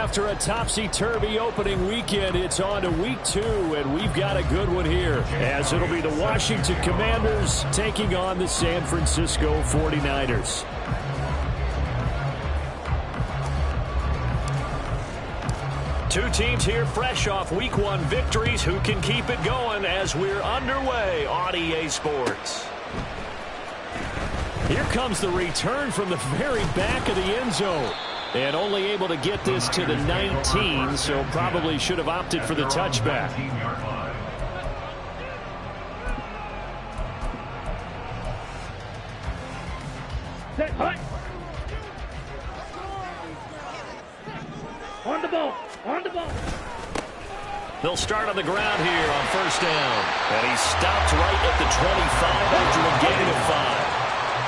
After a topsy-turvy opening weekend, it's on to week 2, and we've got a good one here, as it'll be the Washington Commanders taking on the San Francisco 49ers. Two teams here fresh off week 1 victories. Who can keep it going as we're underway on EA Sports? Here comes the return from the very back of the end zone. And only able to get this to the 19, so probably should have opted for the touchback. On the ball. On the ball. They'll start on the ground here on first down. And he stopped right at the 25 after a gain of 5.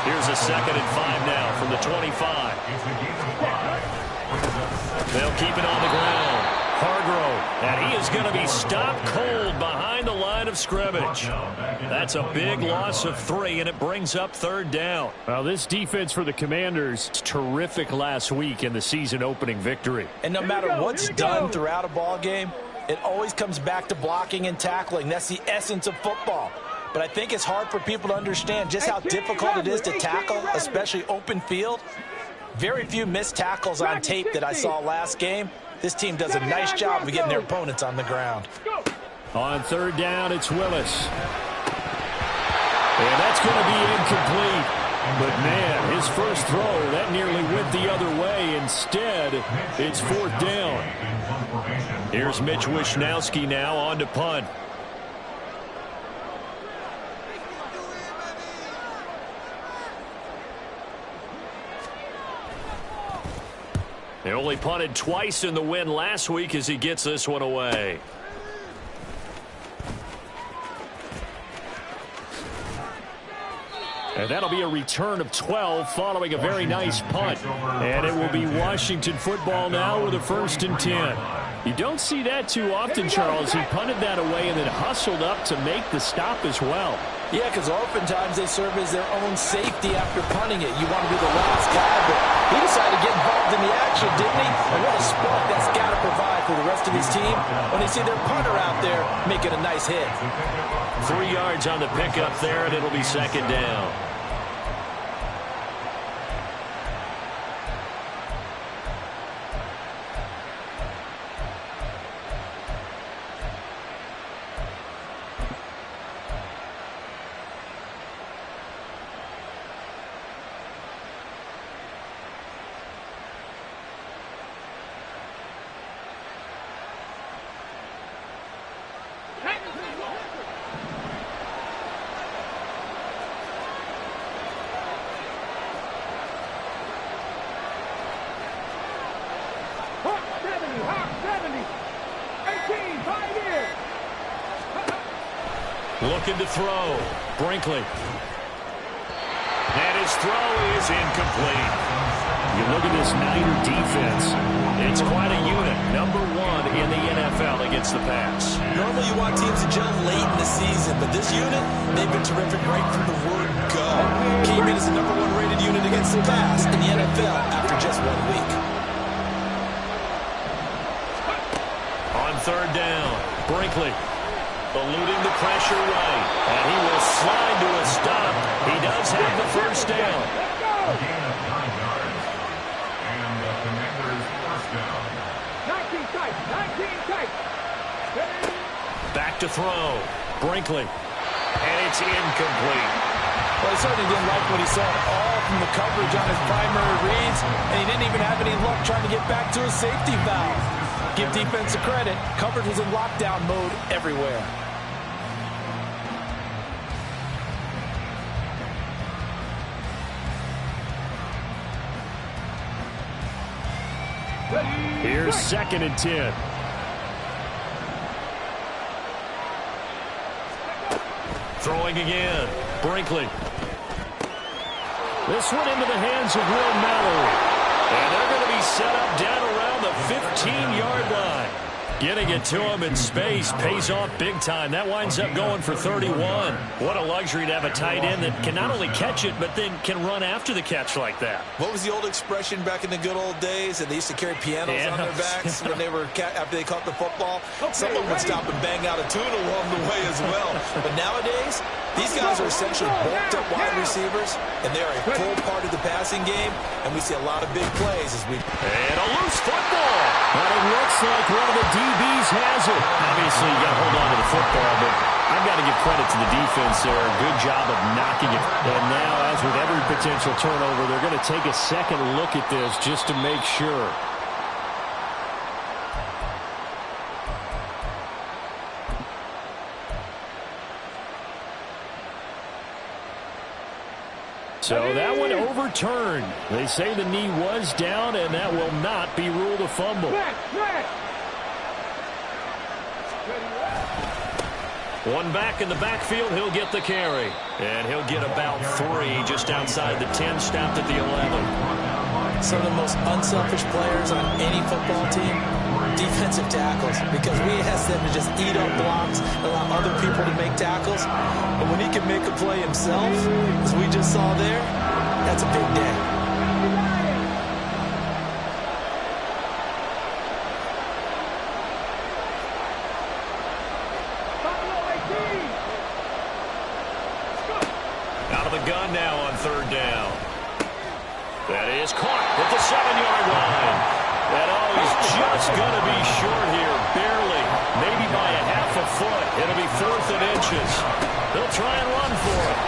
Here's a 2nd and 5 now from the 25. They'll keep it on the ground. Hargrove, and he is going to be stopped cold behind the line of scrimmage. That's a big loss of 3, and it brings up 3rd down. Well, this defense for the Commanders, terrific last week in the season-opening victory. And no matter what's done throughout a ball game, it always comes back to blocking and tackling. That's the essence of football. But I think it's hard for people to understand just how difficult it is to tackle, especially open field. Very few missed tackles on tape that I saw last game. This team does a nice job of getting their opponents on the ground. On 3rd down, it's Willis. And that's going to be incomplete. But, man, his first throw, that nearly went the other way. Instead, it's 4th down. Here's Mitch Wishnowsky now on to punt. They only punted twice in the win last week as he gets this one away. And that'll be a return of 12 following a very nice punt. And it will be Washington football now with a 1st and 10. You don't see that too often, Charles. He punted that away and then hustled up to make the stop as well. Yeah, because oftentimes they serve as their own safety after punting it. You want to be the last guy, but he decided to get involved in the action, didn't he? And what a spark that's got to provide for the rest of his team when they see their punter out there making a nice hit. 3 yards on the pickup there, and it'll be 2nd down. Looking to throw. Brinkley. And his throw is incomplete. You look at this Niner defense. It's quite a unit. Number 1 in the NFL against the pass. Normally you want teams to gel late in the season, but this unit, they've been terrific right from the word go. Came in as the number 1 rated unit against the pass in the NFL after just 1 week. On 3rd down, Brinkley. Eluding the pressure right. And he will slide to a stop. He does have the 1st down. Gain of 9 yards. And the Commanders' 1st down. 19 tight. 19 tight. Back to throw. Brinkley. And it's incomplete. Well, he certainly didn't like what he saw at all from the coverage on his primary reads. And he didn't even have any luck trying to get back to his safety valve. Give defense a credit. Coverage was in lockdown mode everywhere. Here's 2nd and 10. Throwing again. Brinkley. This one into the hands of Will Mallory. And they're going to be set up down around the 15-yard line. Getting it to him in space pays off big time. That winds up going for 31. What a luxury to have a tight end that can not only catch it, but then can run after the catch like that. What was the old expression back in the good old days? And they used to carry pianos on their backs when they were after they caught the football. Someone would stop and bang out a tune along the way as well. But nowadays, these guys are essentially bulked up wide receivers, and they are a full part of the passing game. And we see a lot of big plays as we... And a loose football. But it looks like one of the DBs has it. Obviously, you got to hold on to the football, but I've got to give credit to the defense there. Good job of knocking it. And now, as with every potential turnover, they're going to take a second look at this just to make sure. So that one overturned. They say the knee was down, and that will not be ruled a fumble. One back in the backfield, he'll get the carry. And he'll get about 3 just outside the 10, stopped at the 11. Some of the most unselfish players on any football team, defensive tackles, because we ask them to just eat up blocks, allow other people to make tackles. But when he can make a play himself, as we just saw there, that's a big day. Out of the gun now on 3rd down. That is caught at the 7-yard line. And he's just going to be short here, barely, maybe by a half a foot. It'll be 4th and inches. They'll try and run for it.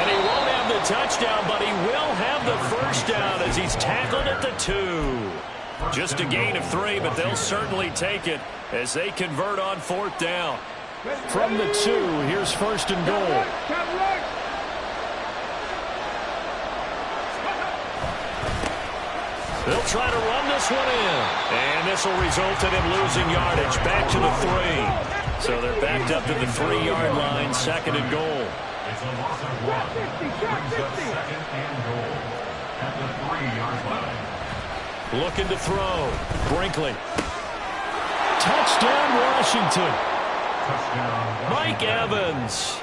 And he won't have the touchdown, but he will have the first down as he's tackled at the 2. Just a gain of 3, but they'll certainly take it as they convert on 4th down. From the 2, here's 1st and goal. They'll try to run this one in. And this will result in him losing yardage back to the 3. So they're backed up to the 3-yard line, 2nd and goal. It's a loss of 1. Brings up 2nd and goal at the 3-yard line. Looking to throw. Brinkley. Touchdown, Washington. Touchdown. Mike Evans.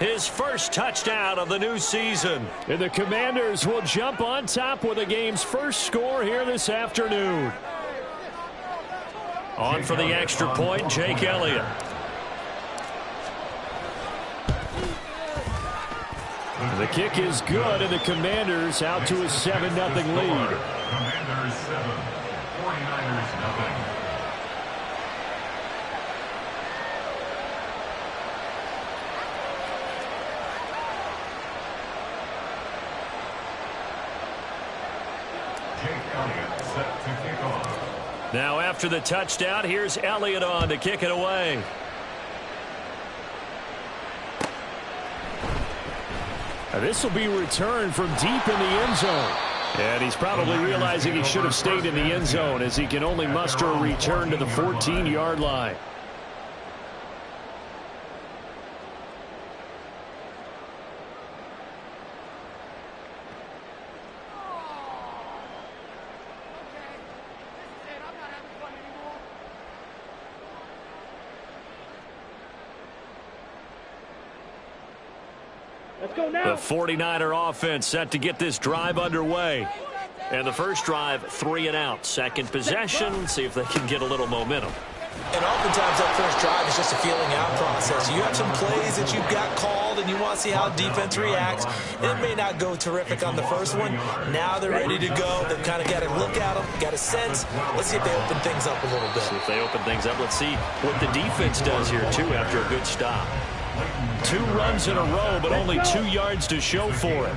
His first touchdown of the new season. And the Commanders will jump on top with the game's first score here this afternoon. On for the extra point, Jake Elliott. The kick is good, and the Commanders out to a 7-0 lead. Commanders 7, 49ers nothing. Now after the touchdown, here's Elliott on to kick it away. This will be returned from deep in the end zone. And he's probably realizing he should have stayed in the end zone as he can only muster a return to the 14-yard line. The 49er offense set to get this drive underway. And the first drive, 3 and out. Second possession, see if they can get a little momentum. And oftentimes that first drive is just a feeling out process. You have some plays that you've got called and you want to see how defense reacts. It may not go terrific on the first one. Now they're ready to go. They've kind of got to look at them, got a sense. Let's see if they open things up a little bit. See if they open things up. Let's see what the defense does here, too, after a good stop. 2 runs in a row, but only 2 yards to show for it.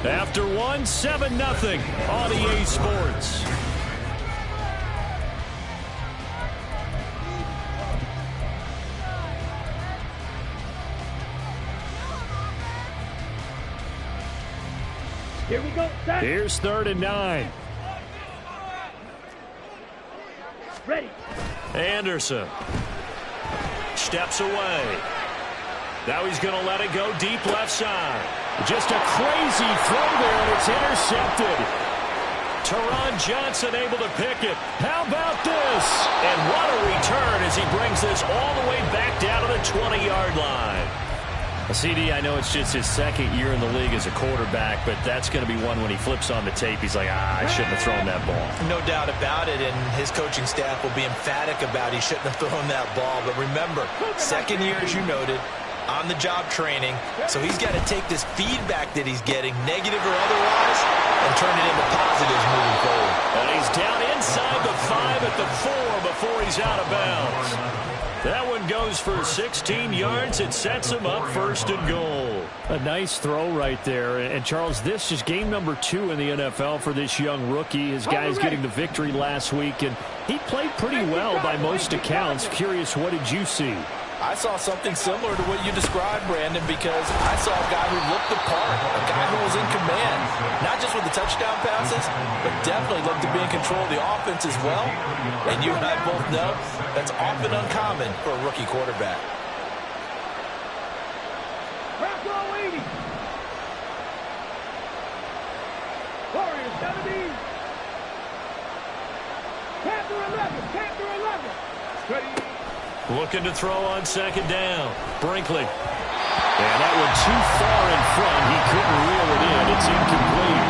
After 1, 7-0 on EA Sports. Here we go. Here's 3rd and 9. Ready. Anderson steps away. Now he's going to let it go deep left side. Just a crazy throw there, and it's intercepted. Teron Johnson able to pick it. How about this? And what a return as he brings this all the way back down to the 20-yard line. CD, I know it's just his second year in the league as a quarterback, but that's going to be one when he flips on the tape. He's like, I shouldn't have thrown that ball. No doubt about it, and his coaching staff will be emphatic about he shouldn't have thrown that ball. But remember, second year, as you noted, on-the-job training, so he's got to take this feedback that he's getting, negative or otherwise, and turn it into positives moving forward. And he's down inside the 5 at the 4 before he's out of bounds. That one goes for 16 yards. It sets him up 1st and goal. A nice throw right there. And, Charles, this is game number 2 in the NFL for this young rookie. His guys getting the victory last week, and he played pretty well by most accounts. Curious, what did you see? I saw something similar to what you described, Brandon, because I saw a guy who looked the part, a guy who was in command, not just with the touchdown passes, but definitely looked to be in control of the offense as well. And you and I both know that's often uncommon for a rookie quarterback. Warriors 70. Panther 11. Panther 11. Ready. Looking to throw on 2nd down. Brinkley. And that one too far in front. He couldn't reel it in. It's incomplete.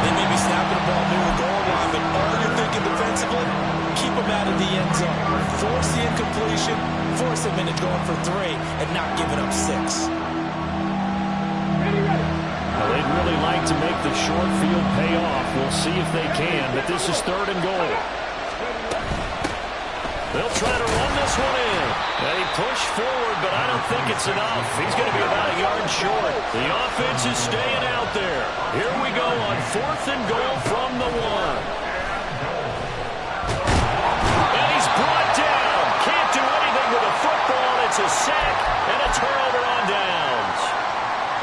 They may be snapping the ball near the goal line, but all you're thinking defensively, keep them out of the end zone. Force the incompletion, force them into going for 3, and not giving up 6. Well, they'd really like to make the short field pay off. We'll see if they can, but this is 3rd and goal. They'll try to run this one in. They push forward, but I don't think it's enough. He's going to be about a yard short. The offense is staying out there. Here we go on 4th and goal from the 1. And he's brought down. Can't do anything with a football. It's a sack and a turnover on downs.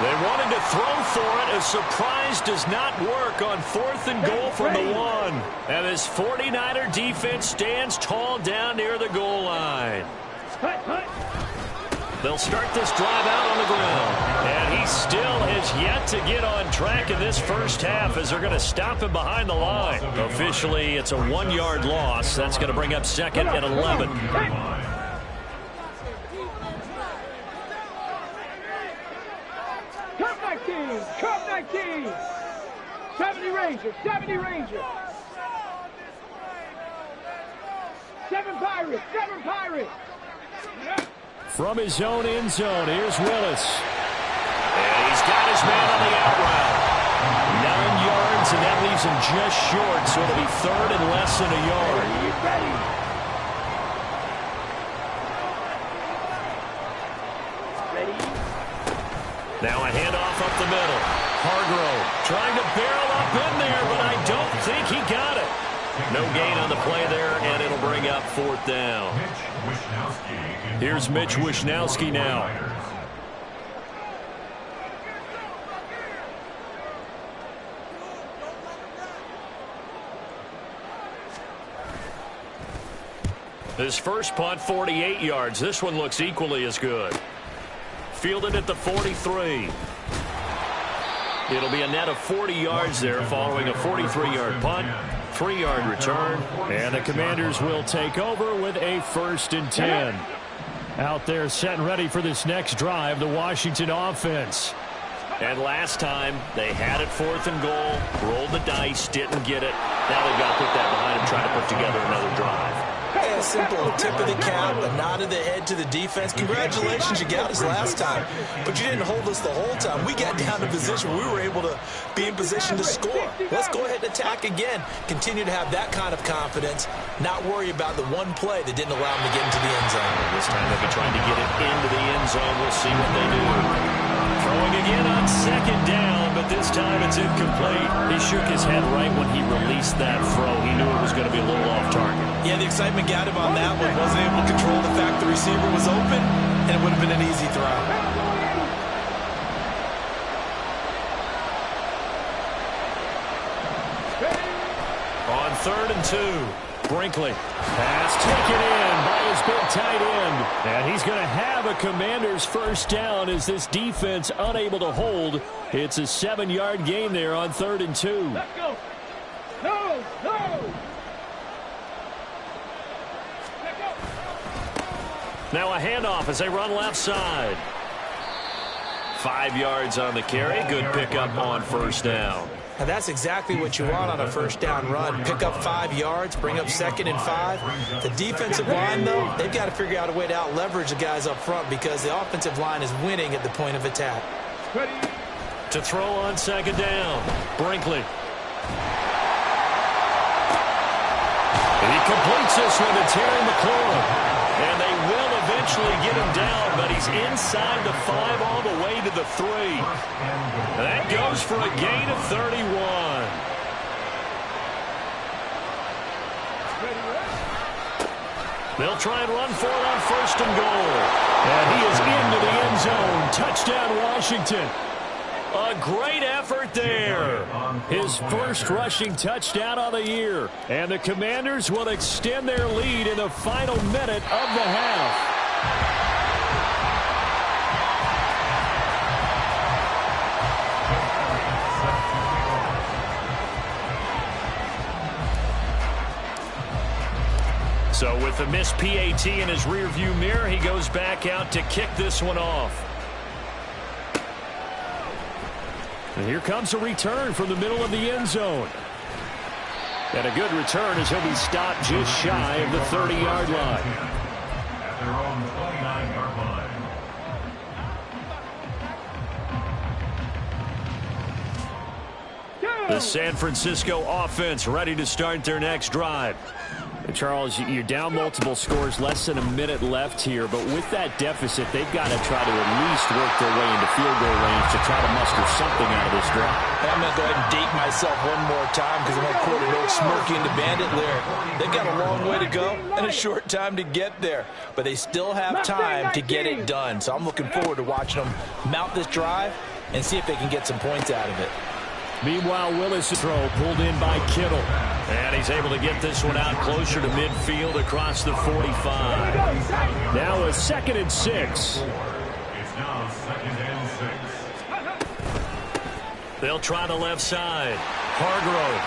They wanted to throw for it. A surprise does not work on 4th and goal from the 1. And this 49er defense stands tall down near the goal line. They'll start this drive out on the ground. And he still has yet to get on track in this first half as they're going to stop him behind the line. Officially, it's a 1-yard loss. That's going to bring up 2nd and 11. Cup 19. 70 Rangers. 70 Rangers. 7 Pirates. 7 Pirates. From his own end zone, here's Willis. And he's got his man on the out route. 9 yards, and that leaves him just short, so it'll be 3rd and less than a yard. Now a handoff up the middle. Hargrove trying to barrel up in there, but I don't think he got it. No gain on the play there, and it'll bring up 4th down. Here's Mitch Wishnowsky now. His first punt, 48 yards. This one looks equally as good. Fielded at the 43. It'll be a net of 40 yards there following a 43-yard punt, 3-yard return, and the Commanders will take over with a 1st and 10. Out there set and ready for this next drive, the Washington offense. And last time, they had it 4th and goal, rolled the dice, didn't get it. Now they've got to put that behind them, trying to put together another drive. Yeah, simple. A tip of the cap, a nod of the head to the defense. Congratulations, you got us last time. But you didn't hold us the whole time. We got down to position where we were able to be in position to score. Let's go ahead and attack again. Continue to have that kind of confidence. Not worry about the one play that didn't allow them to get into the end zone. This time they'll be trying to get it into the end zone. We'll see what they do. Throwing again on 2nd down, but this time it's incomplete. He shook his head right when he released that throw. He knew it was going to be a little off target. Yeah, the excitement got him on that one. Wasn't able to control the fact the receiver was open, and it would have been an easy throw. On 3rd and 2, Brinkley. Pass taken in by his big tight end. And he's going to have a Commander's 1st down as this defense unable to hold. It's a 7-yard gain there on 3rd and 2. Let's go. No. No! Now a handoff as they run left side. 5 yards on the carry. Good pickup on first down. Now that's exactly what you want on a first down run. Pick up 5 yards, bring up 2nd and 5. The defensive line, though, they've got to figure out a way to out-leverage the guys up front because the offensive line is winning at the point of attack. To throw on 2nd down, Brinkley. And he completes this one to Terry McLaurin. And they will eventually get him down, but he's inside the 5 all the way to the 3. And that goes for a gain of 31. They'll try and run for it on 1st and goal. And he is into the end zone. Touchdown, Washington. A great effort there. His first rushing touchdown of the year. And the Commanders will extend their lead in the final minute of the half. So with the missed PAT in his rearview mirror, he goes back out to kick this one off. And here comes a return from the middle of the end zone. And a good return as he'll be stopped just shy of the 30-yard line. At their own 29-yard line. The San Francisco offense ready to start their next drive. Charles, you're down multiple scores, less than a minute left here, but with that deficit, they've got to try to at least work their way into field goal range to try to muster something out of this drive. I'm going to go ahead and date myself one more time because I'm going to quote an old Smokey and the Bandit lyric. They've got a long way to go and a short time to get there, but they still have time to get it done. So I'm looking forward to watching them mount this drive and see if they can get some points out of it. Meanwhile, Willis' throw pulled in by Kittle. And he's able to get this one out closer to midfield across the 45. Now a 2nd and 6. It's now 2nd and 6. They'll try the left side. Hargrove.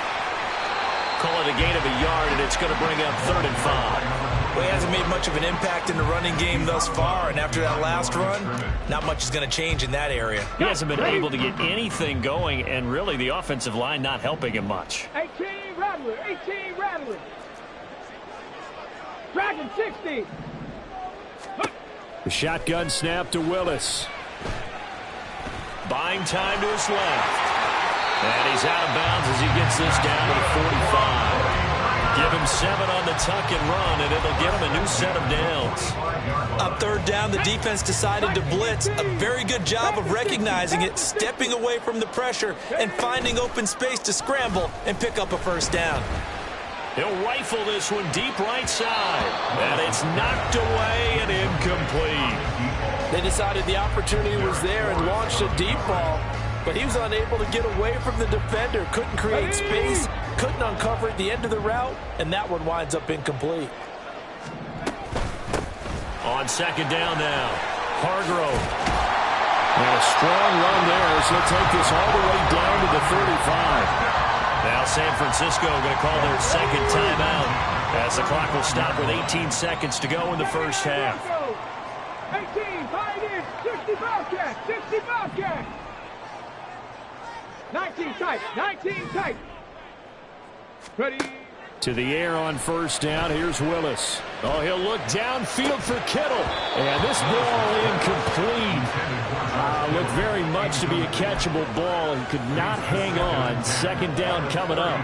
Call it a gain of a yard, and it's going to bring up 3rd and 5. Well, he hasn't made much of an impact in the running game thus far, and after that last run, not much is going to change in that area. He hasn't been able to get anything going, and really the offensive line not helping him much. 18 Rattler, 18 Rattler. Dragon 60. The shotgun snap to Willis. Buying time to his left. And he's out of bounds as he gets this down to the 45. Give him 7 on the tuck and run, and it'll give him a new set of downs. On 3rd down, the defense decided to blitz. A very good job of recognizing it, stepping away from the pressure, and finding open space to scramble and pick up a 1st down. He'll rifle this one deep right side. And it's knocked away and incomplete. They decided the opportunity was there and launched a deep ball, but he was unable to get away from the defender, couldn't create space, couldn't uncover at the end of the route, and that one winds up incomplete. On 2nd down now, Hargrove. And a strong run there as he'll take this all the way down to the 35. Now San Francisco going to call their 2nd timeout as the clock will stop with 18 seconds to go in the first half. 18, Pioneers, 60 Bobcats, 60 Bobcats. 19 tight, 19 tight. Ready. To the air on 1st down. Here's Willis. Oh, he'll look downfield for Kittle. And this ball incomplete. Looked very much to be a catchable ball and could not hang on. 2nd down coming up.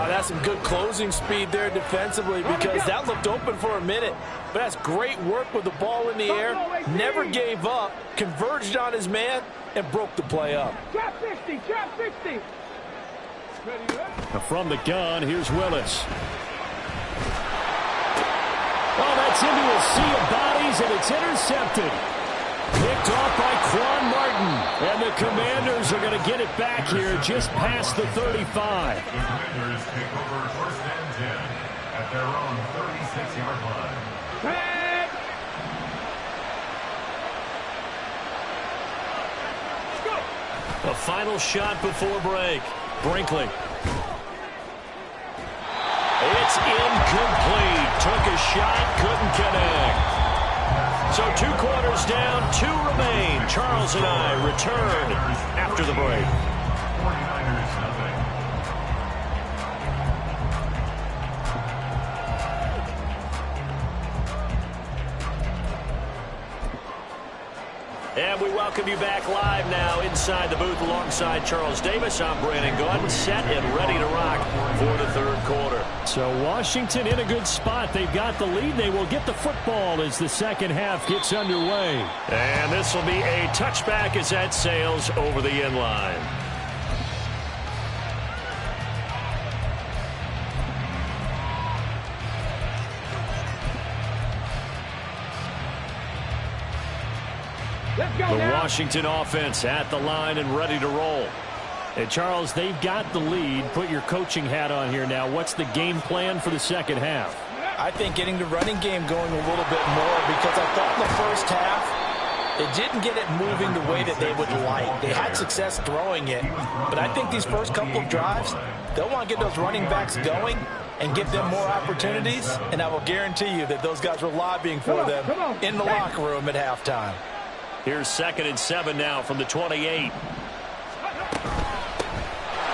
That's some good closing speed there defensively because that looked open for a minute. But that's great work with the ball in the air. Never gave up, converged on his man, and broke the play up. Trap 60, trap 60. From the gun, here's Willis. Oh, that's into a sea of bodies, and it's intercepted. Picked off by Quan Martin. And the Commanders are going to get it back here just past the 35. The Commanders take over 1st and 10 at their own 36-yard line. A final shot before break. Brinkley. incomplete. Took a shot, couldn't connect. So 2 quarters down, 2 remain. Charles and I return after the break. 49ers nothing. And we welcome you back live now inside the booth alongside Charles Davis. I'm Brandon Gaudin, set and ready to rock for the 3rd quarter. So Washington in a good spot. They've got the lead. They will get the football as the 2nd half gets underway. And this will be a touchback as that sails over the end line. The Washington offense at the line and ready to roll. And Charles, they've got the lead. Put your coaching hat on here now. What's the game plan for the 2nd half? I think getting the running game going a little bit more, because I thought in the first half it didn't get it moving the way that they would like. They had success throwing it, but I think these first couple of drives, they'll want to get those running backs going and give them more opportunities, and I will guarantee you that those guys were lobbying for them in the locker room at halftime. Here's 2nd and 7 now from the 28.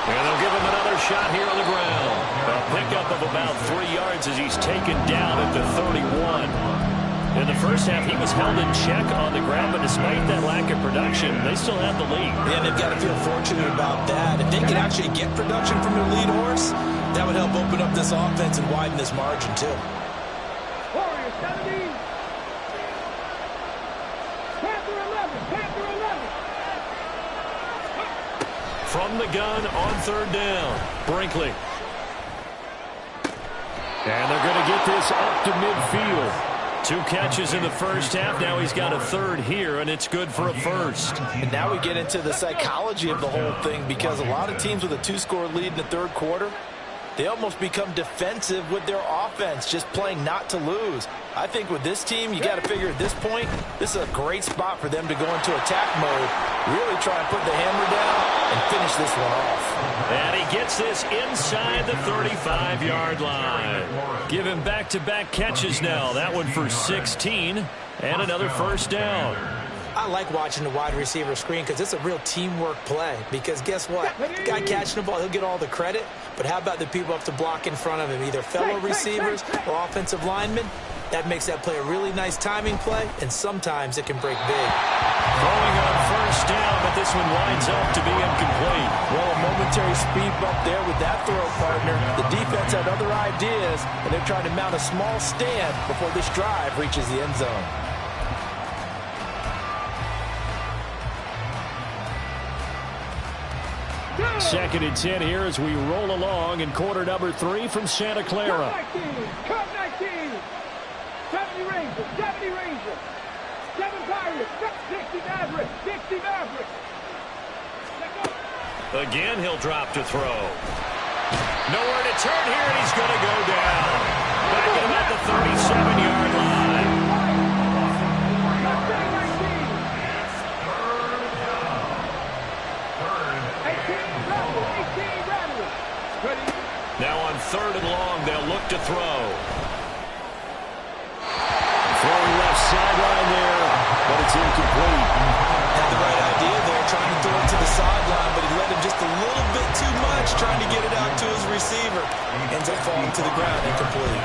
And they'll give him another shot here on the ground. A pickup of about 3 yards as he's taken down at the 31. In the first half, he was held in check on the ground, but despite that lack of production, they still have the lead. Yeah, they've got to feel fortunate about that. If they can actually get production from their lead horse, that would help open up this offense and widen this margin, too. Warriors 70. Panther 11. Panther 11. From the gun on 3rd down, Brinkley. And they're going to get this up to midfield. 2 catches in the first half. Now he's got a 3rd here, and it's good for a 1st. And now we get into the psychology of the whole thing, because a lot of teams with a 2-score lead in the 3rd quarter, they almost become defensive with their offense, just playing not to lose. I think with this team, you got to figure at this point, this is a great spot for them to go into attack mode, really try and put the hammer down and finish this one off. And he gets this inside the 35-yard line. Give him back-to-back catches now. That one for 16 and another 1st down. I like watching the wide receiver screen because it's a real teamwork play. Because guess what? The guy catching the ball, he'll get all the credit. But how about the people up to block in front of him, either fellow receivers or offensive linemen? That makes that play a really nice timing play, and sometimes it can break big. Throwing on 1st down, but this one winds up to be incomplete. Well, a momentary speed bump there with that throw partner. The defense had other ideas, and they're trying to mount a small stand before this drive reaches the end zone. Second and 10 here as we roll along in quarter number 3 from Santa Clara. Cut 19. 70 Rangers. 70 Rangers. 7 Pirates. 60 Mavericks. 60 Mavericks. Again, he'll drop to throw. Nowhere to turn here, and he's going to go down. Back at about the 37-yard line. Now on 3rd and long, they'll look to throw. Throwing left sideline there, but it's incomplete. Had the right idea there, trying to throw it to the sideline, but he led him just a little bit too much, trying to get it out to his receiver. Ends up falling to the ground, incomplete.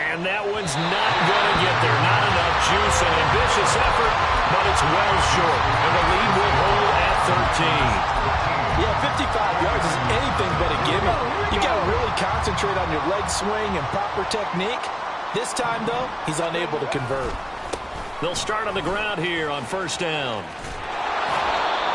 And that one's not going to get there. Not enough juice, an ambitious effort, but it's well short. And the lead will hold at 13. Yeah, 55 yards is anything but a gimme. You got to really concentrate on your leg swing and proper technique. This time, though, he's unable to convert. They'll start on the ground here on 1st down.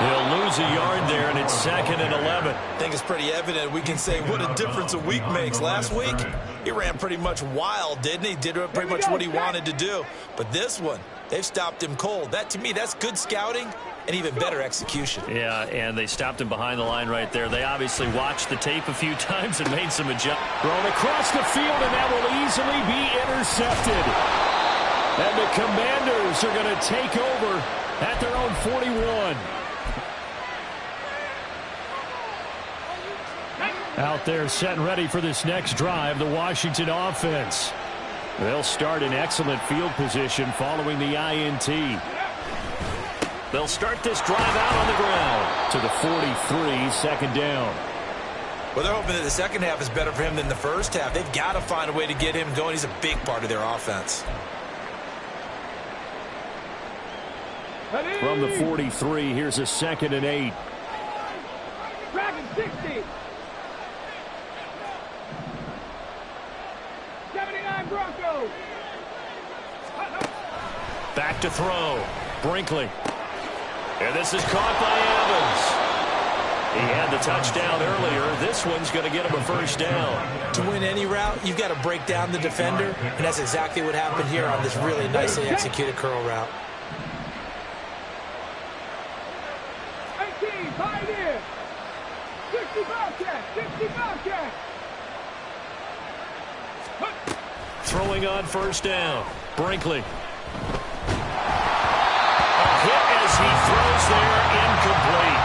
He'll lose a yard there, and it's 2nd and 11. I think it's pretty evident we can say what a difference a week makes. Last week, he ran pretty much wild, didn't he? Did pretty much what he wanted to do. But this one, they've stopped him cold. That, to me, that's good scouting and even better execution. Yeah, and they stopped him behind the line right there. They obviously watched the tape a few times and made some adjustments. Thrown across the field, and that will easily be intercepted. And the Commanders are going to take over at their own 41. Out there set and ready for this next drive, the Washington offense. They'll start in excellent field position following the INT. They'll start this drive out on the ground to the 43, second down. Well, they're hoping that the second half is better for him than the first half. They've got to find a way to get him going. He's a big part of their offense. From the 43, here's a 2nd and 8. Dragon 60. 79 Broncos. Back to throw. Brinkley. And this is caught by Evans. He had the touchdown earlier. This one's going to get him a first down. To win any route, you've got to break down the defender, and that's exactly what happened here on this really nicely executed curl route. 18, Pioneer. 60 Bobcat, 60 Bobcat. Throwing on first down. Brinkley. A hit as he throws there, incomplete.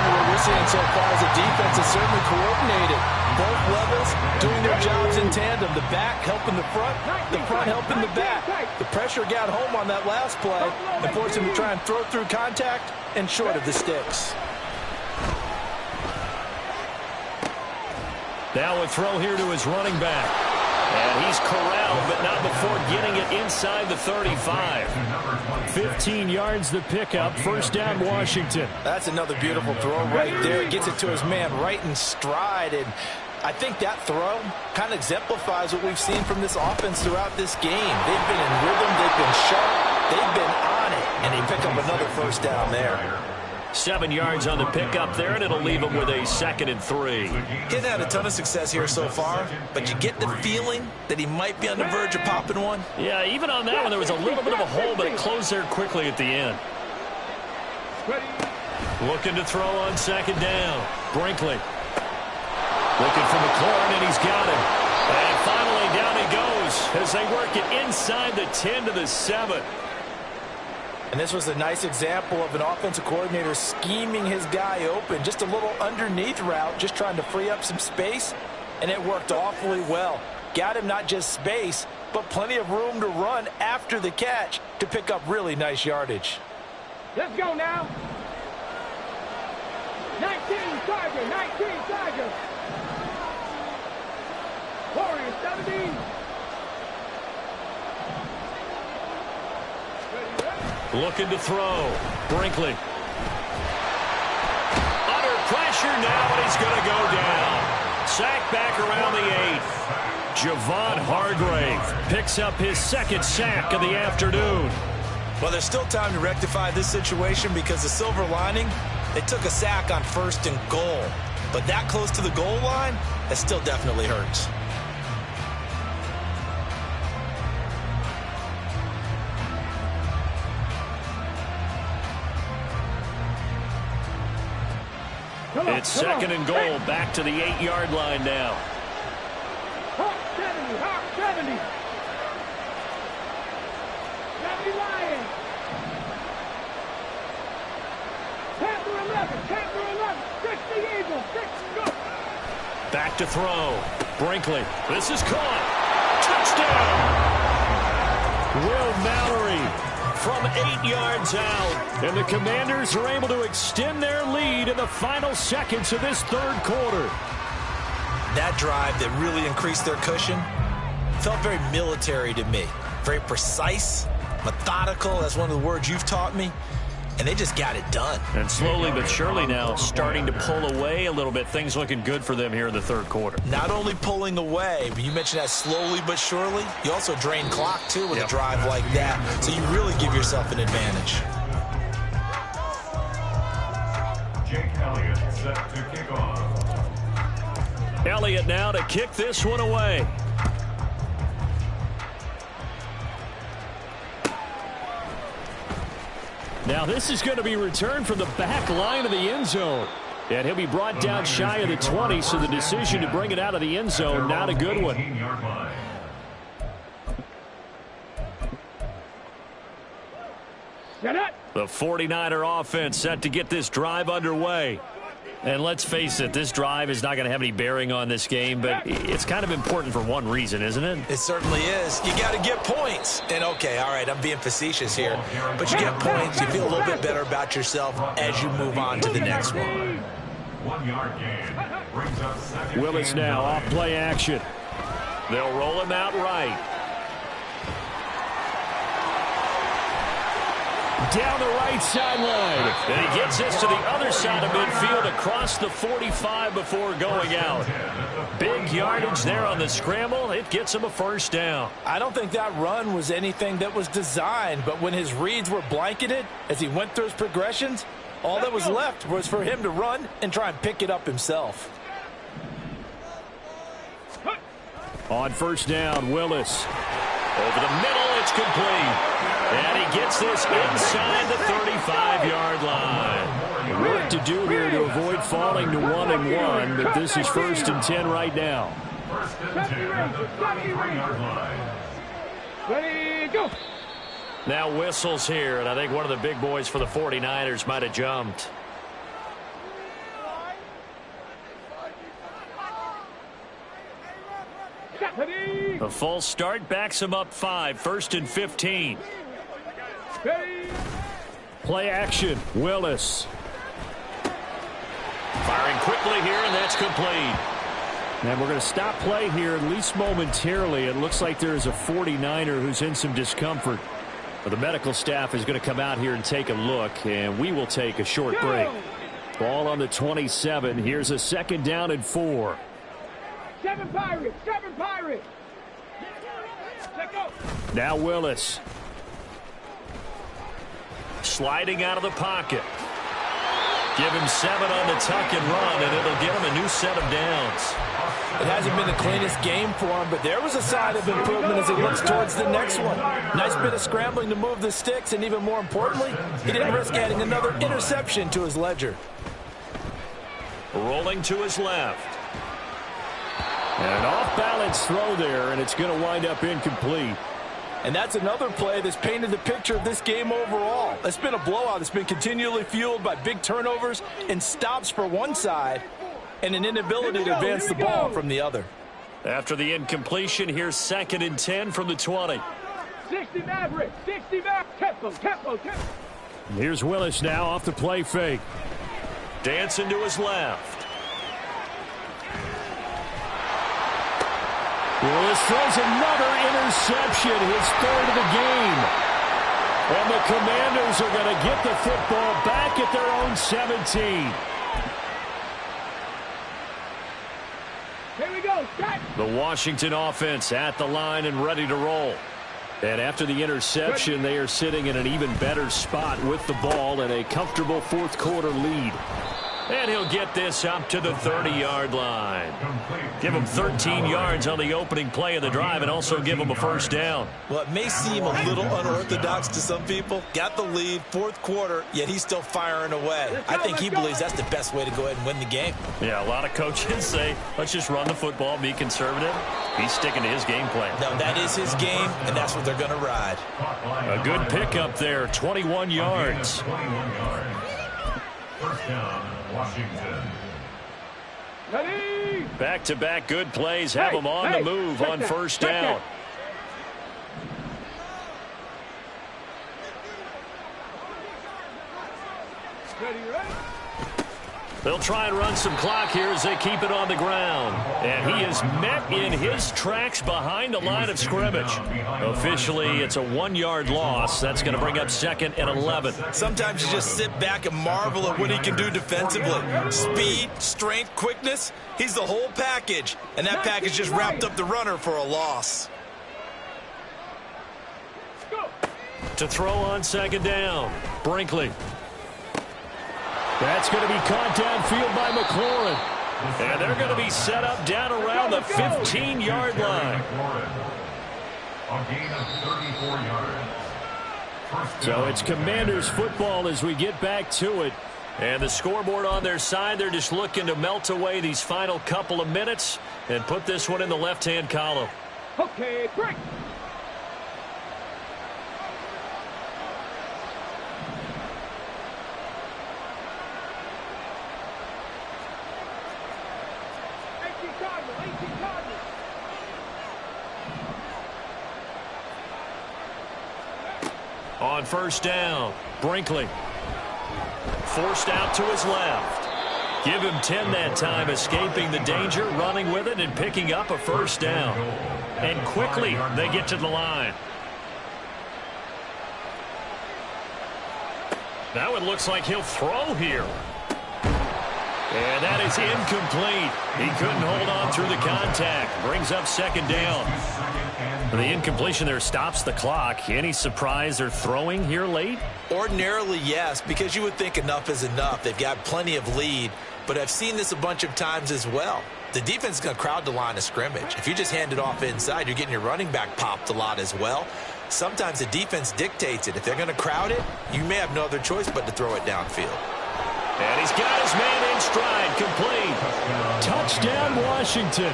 What we're seeing so far is the defense is certainly coordinated. Both levels doing their jobs in tandem. The back helping the front helping the back. The pressure got home on that last play and forced him to try and throw through contact and short of the sticks. Now a throw here to his running back. And he's corralled, but not before getting it inside the 35. 15 yards the pickup. First down, Washington. That's another beautiful throw right there. Gets it to his man right in stride. And I think that throw kind of exemplifies what we've seen from this offense throughout this game. They've been in rhythm. They've been sharp. They've been on it. And they pick up another first down there. 7 yards on the pickup there, and it'll leave him with a 2nd and 3. He's had a ton of success here so far, but you get the feeling that he might be on the verge of popping one. Yeah, even on that one, there was a little bit of a hole, but it closed there quickly at the end. Looking to throw on 2nd down. Brinkley. Looking for McLaurin, and he's got him. And finally, down he goes as they work it inside the 10 to the 7. And this was a nice example of an offensive coordinator scheming his guy open. Just a little underneath route, just trying to free up some space, and it worked awfully well. Got him not just space, but plenty of room to run after the catch to pick up really nice yardage. Let's go now. 19 Tiger, 19 Tiger. Warriors 17. Looking to throw. Brinkley. Under pressure now, and he's going to go down. Sack back around the 8. Javon Hargrave picks up his 2nd sack of the afternoon. Well, there's still time to rectify this situation because the silver lining, they took a sack on 1st and goal. But that close to the goal line, that still definitely hurts. It's 2nd and goal, back to the 8-yard line now. Hawk 70, Hawk 70. 70 Lions. Panther 11, Panther 11. 60 Eagles, 6 go. Back to throw. Brinkley. This is caught. Touchdown. Will Mallory from 8 yards out. And the Commanders are able to extend their lead in the final seconds of this 3rd quarter. That drive that really increased their cushion felt very military to me. Very precise, methodical. That's one of the words you've taught me. And they just got it done. And slowly but surely now starting to pull away a little bit. Things looking good for them here in the 3rd quarter. Not only pulling away, but you mentioned that slowly but surely. You also drain clock, too, with a drive like that. So you really give yourself an advantage. Jake Elliott set to kick off. Elliott now to kick this one away. Now this is going to be returned from the back line of the end zone. And he'll be brought down shy of the 20, so the decision to bring it out of the end zone, not a good one. The 49er offense set to get this drive underway. And let's face it, this drive is not going to have any bearing on this game, but it's kind of important for one reason, isn't it? It certainly is. You got to get points. And, okay, all right, I'm being facetious here. But you get points, you feel a little bit better about yourself as you move on to the next one. 1 yard gain. Brings up second. Willis now off play action. They'll roll him out right. Down the right sideline. And he gets this to the other side of midfield across the 45 before going out. Big yardage there on the scramble. It gets him a first down. I don't think that run was anything that was designed, but when his reads were blanketed as he went through his progressions, all that was left was for him to run and try and pick it up himself. On first down, Willis. Over the middle, it's complete. And he gets this inside the 35-yard line. Work to do here to avoid falling to 1-1, but this is 1st and 10 right now. 1st and 10 at the 33-yard line. Ready, go. Now whistles here, and I think one of the big boys for the 49ers might have jumped. A false start backs him up 5, 1st and 15. Play action, Willis. Firing quickly here, and that's complete. And we're going to stop play here, at least momentarily. It looks like there is a 49er who's in some discomfort. But the medical staff is going to come out here and take a look, and we will take a short break. Ball on the 27. Here's a 2nd down and 4. 7 Pirates, 7 Pirates. Now Willis. Sliding out of the pocket. Give him 7 on the tuck and run, and it'll get him a new set of downs. It hasn't been the cleanest game for him, but there was a sign of improvement as he looks towards the next one. Nice bit of scrambling to move the sticks, and even more importantly, he didn't risk adding another interception to his ledger. Rolling to his left. And an off-balance throw there, and it's going to wind up incomplete. And that's another play that's painted the picture of this game overall. It's been a blowout. It's been continually fueled by big turnovers and stops for one side and an inability to advance the ball from the other. After the incompletion, here's 2nd and 10 from the 20. 60 Maverick, 60 Maverick. Tempo. Here's Willis now off the play fake. Dancing to his left. Willis throws another interception, his 3rd of the game. And the Commanders are going to get the football back at their own 17. Here we go, set. The Washington offense at the line and ready to roll. And after the interception, they are sitting in an even better spot with the ball and a comfortable 4th quarter lead. And he'll get this up to the 30-yard line. Give him 13 yards on the opening play of the drive and also give him a first down. Well, it may seem a little unorthodox to some people. Got the lead, 4th quarter, yet he's still firing away. I think he believes that's the best way to go ahead and win the game. Yeah, a lot of coaches say, let's just run the football, be conservative. He's sticking to his game plan. No, that is his game, and that's what they're going to ride. A good pickup there, 21 yards. 21 yards. First down, Washington. Ready. Back-to-back good plays have him on the move on first down. Ready. They'll try and run some clock here as they keep it on the ground. And he is met in his tracks behind the line of scrimmage. Officially, it's a 1-yard loss. That's going to bring up 2nd and 11. Sometimes you just sit back and marvel at what he can do defensively. Speed, strength, quickness, he's the whole package. And that package just wrapped up the runner for a loss. To throw on 2nd down, Brinkley. That's going to be caught downfield by McLaurin. And they're going to be set up down around the 15-yard line. A gain of 34 yards. So it's Commanders football as we get back to it. And the scoreboard on their side, they're just looking to melt away these final couple of minutes and put this one in the left-hand column. Okay, break. On first down, Brinkley. Forced out to his left. Give him 10 that time, escaping the danger, running with it, and picking up a first down. And quickly, they get to the line. Now it looks like he'll throw here. And that is incomplete. He couldn't hold on through the contact. Brings up second down. The incompletion there stops the clock. Any surprise they're throwing here late? Ordinarily, yes, because you would think enough is enough. They've got plenty of lead, but I've seen this a bunch of times as well. The defense is going to crowd the line of scrimmage. If you just hand it off inside, you're getting your running back popped a lot as well. Sometimes the defense dictates it. If they're going to crowd it, you may have no other choice but to throw it downfield. And he's got his man in stride, complete. Touchdown, Washington.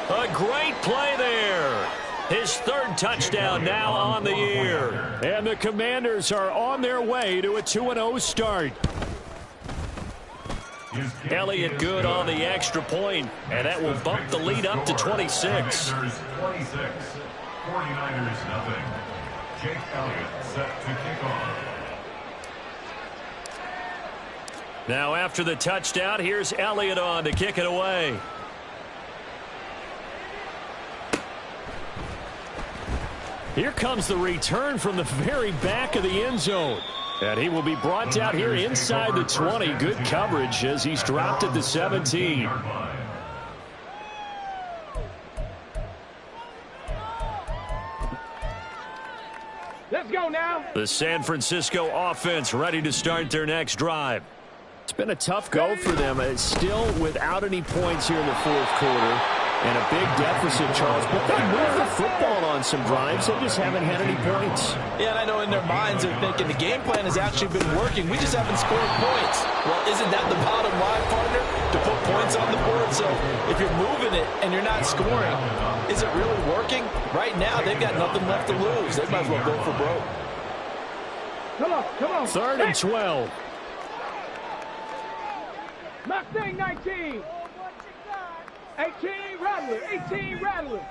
A great play there. His third touchdown now on the year. And the Commanders are on their way to a 2-0 start. Elliott good on the extra point, and that will bump the lead up to 26. 49ers nothing. Jake Elliott set to kick off. Now after the touchdown, here's Elliott on to kick it away. Here comes the return from the very back of the end zone. And he will be brought down here inside the 20. Good coverage as he's dropped at the 17. Let's go now. The San Francisco offense ready to start their next drive. It's been a tough go for them. It's still without any points here in the fourth quarter. And a big deficit, Charles. But they move the football on some drives. They just haven't had any points. Yeah, and I know in their minds they're thinking the game plan has actually been working. We just haven't scored points. Well, isn't that the bottom line, partner? To put points on the board. So if you're moving it and you're not scoring, is it really working? Right now, they've got nothing left to lose. They might as well go for broke. Come on, come on. 3rd and 12. Mustang 19. 18, Rattler. 18, Rattler.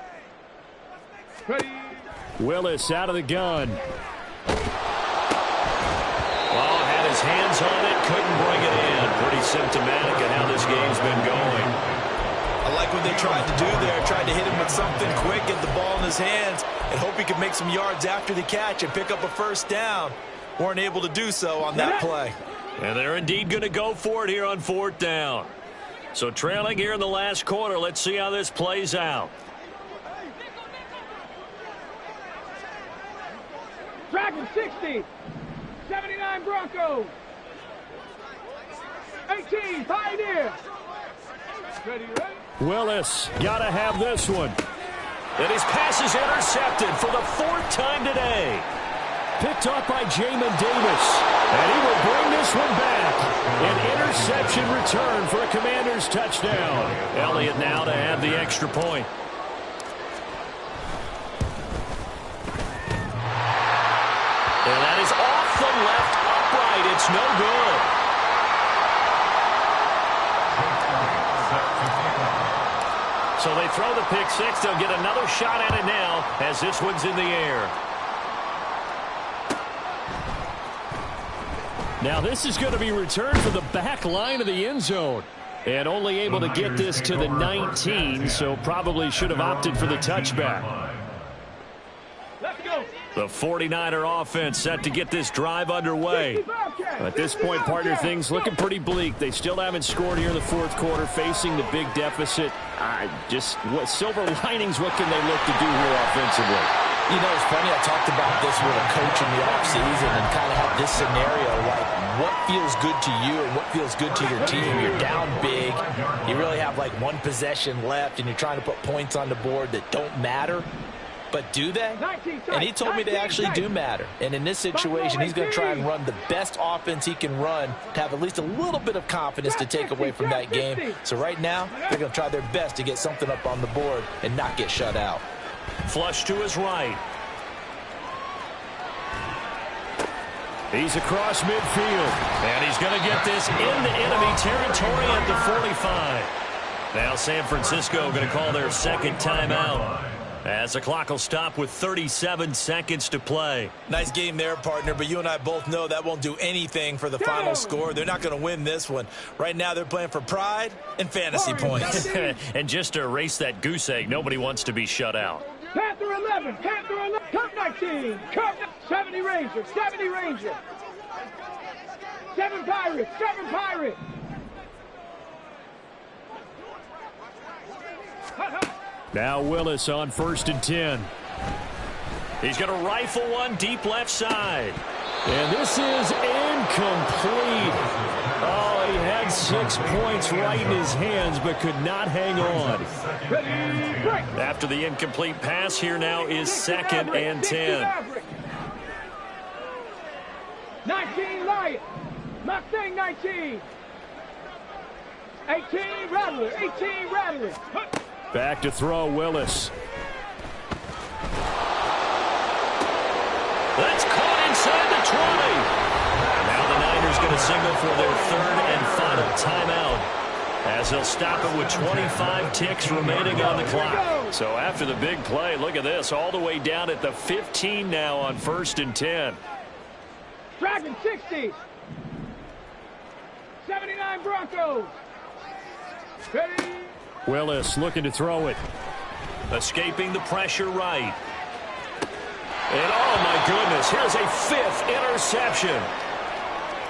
Ready. Willis out of the gun. Well, had his hands on it, couldn't bring it in. Pretty symptomatic of how this game's been going. I like what they tried to do there. Tried to hit him with something quick, get the ball in his hands, and hope he could make some yards after the catch and pick up a first down. Weren't able to do so on that play. And they're indeed going to go for it here on 4th down. So trailing here in the last quarter. Let's see how this plays out. Dragon 60. 79 Broncos. 18 Pioneer. Ready, ready. Willis got to have this one. And his pass is intercepted for the 4th time today. Picked off by Jamin Davis. And he will bring this one back. An interception return for a Commanders touchdown. Elliott now to have the extra point. And that is off the left upright. It's no good. So they throw the pick six. They'll get another shot at it now as this one's in the air. Now this is going to be returned from the back line of the end zone. And only able to get this to the 19, so probably should have opted for the touchback. Let's go. The 49er offense set to get this drive underway. At this point, partner, things looking pretty bleak. They still haven't scored here in the fourth quarter, facing the big deficit. Just what silver linings, what can they look to do here offensively? You know, it's funny, I talked about this with a coach in the offseason and kind of had this scenario, like what feels good to you and what feels good to your team. You're down big. You really have like one possession left, and you're trying to put points on the board that don't matter. But do they? And he told me they actually do matter. And in this situation, he's going to try and run the best offense he can run to have at least a little bit of confidence to take away from that game. So right now, they're going to try their best to get something up on the board and not get shut out. Flush to his right. He's across midfield. And he's going to get this into enemy territory at the 45. Now San Francisco going to call their second timeout, as the clock will stop with 37 seconds to play. Nice game there, partner, but you and I both know that won't do anything for the final score. They're not going to win this one. Right now they're playing for pride and fantasy points. And just to erase that goose egg, nobody wants to be shut out. Panther 11, Panther 11, Cup 19, Cup 70 Rangers, 70 Rangers. 7 Pirates, 7 Pirates. Now Willis on 1st and 10. He's going to rifle one deep left side. And this is incomplete. Oh, he had 6 points right in his hands, but could not hang on. After the incomplete pass, here now is 2nd and 10. 19 Lions. Mustang 19. 18 Rattler. 18 Rattler. Back to throw, Willis. That's caught inside the 20. Now the Niners going to signal for their 3rd and final timeout, as they'll stop it with 25 ticks remaining on the clock. So after the big play, look at this, all the way down at the 15 now on 1st and 10. Dragon 60. 79 Broncos. Ready? Willis looking to throw it. Escaping the pressure right. And oh my goodness, here's a 5th interception.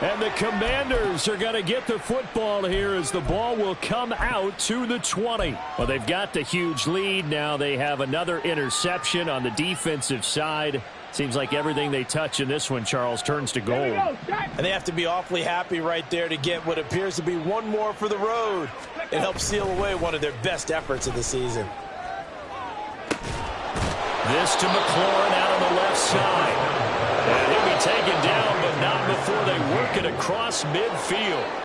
And the Commanders are going to get the football here as the ball will come out to the 20. Well, they've got the huge lead. Now they have another interception on the defensive side. Seems like everything they touch in this one, Charles, turns to gold. And they have to be awfully happy right there to get what appears to be one more for the road. It helps seal away one of their best efforts of the season. This to McLaurin out on the left side. And he'll be taken down, but not before they work it across midfield.